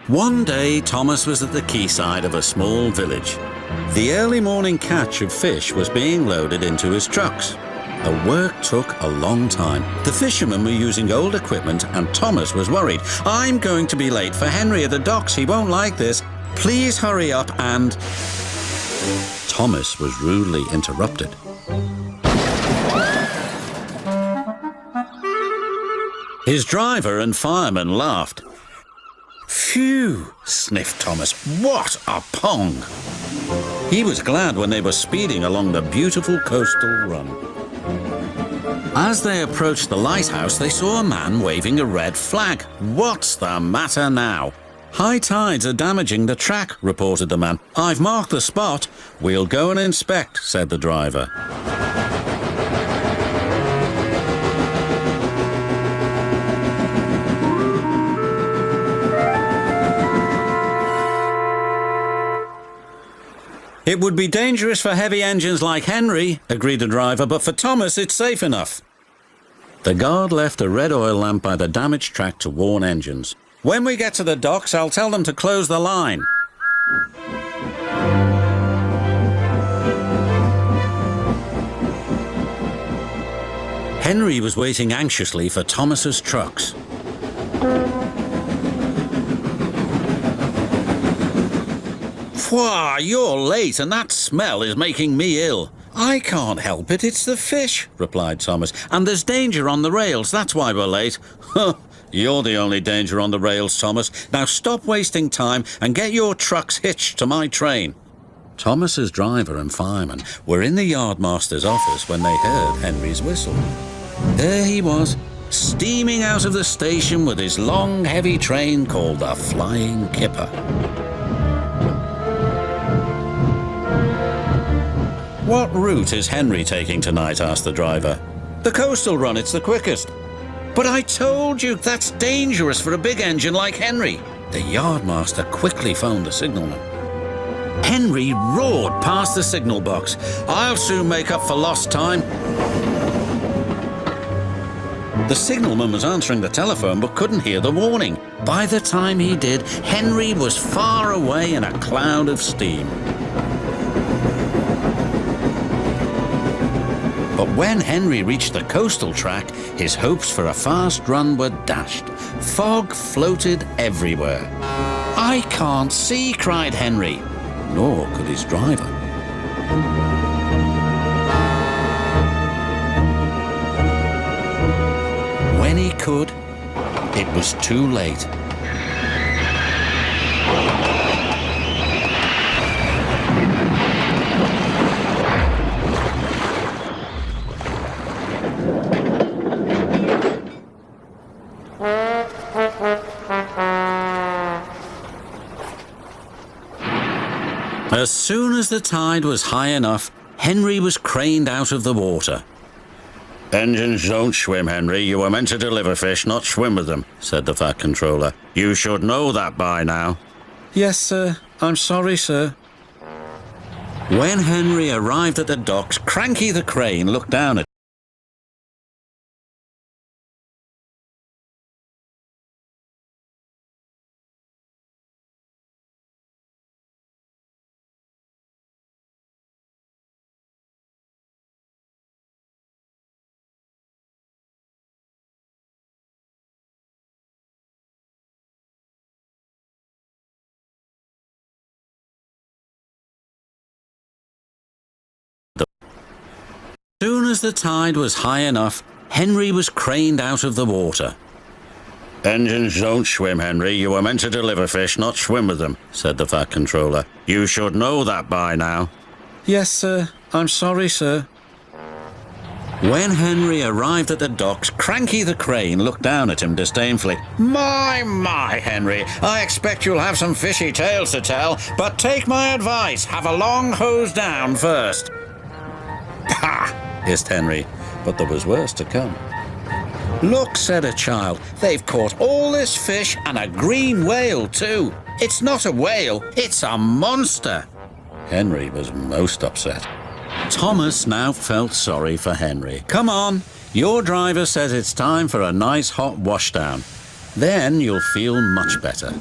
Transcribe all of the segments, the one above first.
One day, Thomas was at the quayside of a small village. The early morning catch of fish was being loaded into his trucks. The work took a long time. The fishermen were using old equipment and Thomas was worried. "I'm going to be late for Henry at the docks. He won't like this. Please hurry up," and Thomas was rudely interrupted. His driver and fireman laughed. "Phew," sniffed Thomas, "what a pong!" He was glad when they were speeding along the beautiful coastal run. As they approached the lighthouse, they saw a man waving a red flag. "What's the matter now?" "High tides are damaging the track," reported the man. "I've marked the spot." "We'll go and inspect," said the driver. "It would be dangerous for heavy engines like Henry," agreed the driver, "but for Thomas it's safe enough." The guard left a red oil lamp by the damaged track to warn engines. "When we get to the docks, I'll tell them to close the line." Henry was waiting anxiously for Thomas's trucks. "Pwah, you're late and that smell is making me ill." "I can't help it, it's the fish," replied Thomas. "And there's danger on the rails, that's why we're late." "Huh, you're the only danger on the rails, Thomas. Now stop wasting time and get your trucks hitched to my train." Thomas's driver and fireman were in the yardmaster's office when they heard Henry's whistle. There he was, steaming out of the station with his long, heavy train called the Flying Kipper. "What route is Henry taking tonight?" asked the driver. "The coastal run, it's the quickest." "But I told you that's dangerous for a big engine like Henry." The yardmaster quickly phoned the signalman. Henry roared past the signal box. "I'll soon make up for lost time." The signalman was answering the telephone but couldn't hear the warning. By the time he did, Henry was far away in a cloud of steam. But when Henry reached the coastal track, his hopes for a fast run were dashed. Fog floated everywhere. "I can't see," cried Henry. Nor could his driver. When he could, it was too late. As soon as the tide was high enough, Henry was craned out of the water. "Engines don't swim, Henry. You were meant to deliver fish, not swim with them," said the fat controller. "You should know that by now." "Yes, sir. I'm sorry, sir." When Henry arrived at the docks, Cranky the crane looked down at As soon as the tide was high enough, Henry was craned out of the water. "Engines don't swim, Henry. You were meant to deliver fish, not swim with them," said the fat controller. "You should know that by now." "Yes, sir. I'm sorry, sir." When Henry arrived at the docks, Cranky the crane looked down at him disdainfully. My, Henry, I expect you'll have some fishy tales to tell, but take my advice, have a long hose down first." "Pah!" hissed Henry, but there was worse to come. "Look," said a child, "they've caught all this fish and a green whale too. It's not a whale, it's a monster." Henry was most upset. Thomas now felt sorry for Henry. "Come on, your driver says it's time for a nice hot washdown. Then you'll feel much better."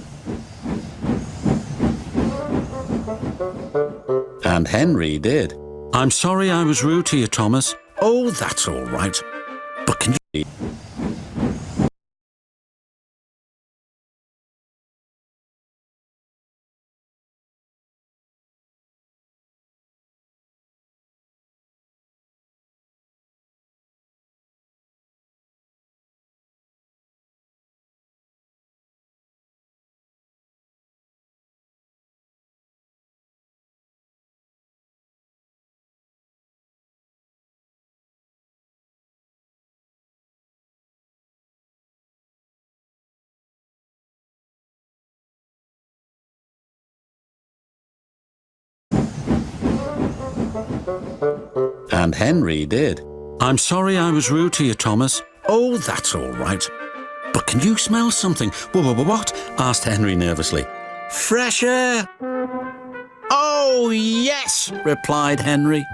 And Henry did. I'm sorry I was rude to you, Thomas. Oh, that's all right. But can you... And Henry did. I'm sorry I was rude to you, Thomas. Oh, that's all right. But can you smell something? What? Asked Henry nervously. Fresh air. Oh, yes, replied Henry.